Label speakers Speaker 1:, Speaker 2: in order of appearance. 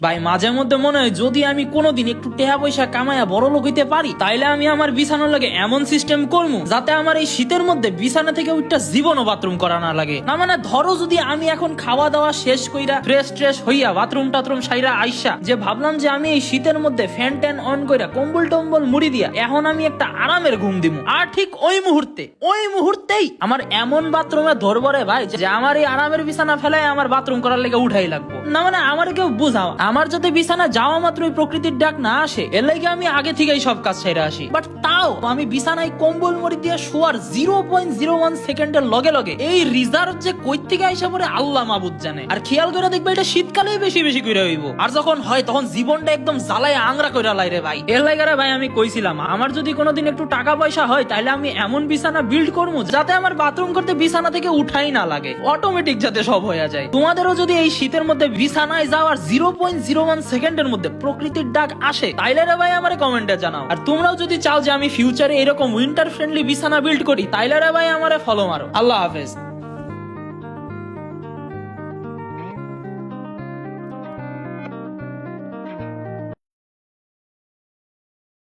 Speaker 1: ভাই মাঝে মধ্যে মনে হয় যদি আমি কোনোদিন একটু টাকা পয়সা কামাইয়া বড় লোক হইতে পারি তাইলে আমি আমার বিছানার লাগে এমন সিস্টেম করবো যাতে আমার এই শীতের মধ্যে বিছানা থেকে উঠটা জীবনও বাথরুম করা না লাগে। না মানে ধরো যদি আমি এখন খাওয়া দাওয়া শেষ কইরা ফ্রেশ ট্রেশ হইয়া বাথরুম টাথরুম সাইরা আইসা যে ভাবলাম যে আমি এই শীতের মধ্যে ফ্যান ট্যান অন কইরা কম্বল টম্বল মুড়ি দিয়া এখন আমি একটা আরামের ঘুম দিব, আর ঠিক ওই মুহূর্তেই আমার এমন বাথরুমে ধরবো রে ভাই যে আমার এই আরামের বিছানা ফেলায় আমার বাথরুম করার লেগে উঠাই লাগবো। না মানে আমার কেউ বুঝাও, আমার যাতে বিছানা যাওয়া মাত্রই প্রকৃতির ডাক না আসে এর লাগে আমি আগে থেকেই সব কাজ ছেড়ে আসি। বাট তাও আমি বিছানায় কম্বল মুড়ি দিয়ে শোয়ার 0.01 সেকেন্ডের লগে লগে এই রিজার্ভ যে কই থেকে আইসা পড়ে আল্লাহ মাবুদ জানে। আর খেয়াল করে দেখবে এটা শীতকালেই বেশি বেশি করে হইব, আর যখন হয় তখন জীবনটা একদম জ্বালায় আংরা কইরা লাই রে ভাই। এর লাগে ভাই আমি কইছিলাম আমার যদি কোনোদিন একটু টাকা পয়সা হয় তাহলে আমি এমন বিছানা বিল্ড করবো যাতে আমার বাথরুম করতে বিছানা থেকে উঠাই না লাগে, অটোমেটিক যাতে সব হয়ে যায়। তোমাদেরও যদি এই শীতের মধ্যে বিছানায় যাওয়ার 0.01 সেকেন্ডের মধ্যে প্রকৃতির ডাক আসে তাইলে রে ভাই আমারে কমেন্টে জানাও। আর তোমরাও যদি চাও যে আমি ফিউচারে এরকম উইন্টার ফ্রেন্ডলি বিছানা বিল্ড করি তাইলে রে ভাই আমারে ফলো মারো। আল্লাহ হাফেজ।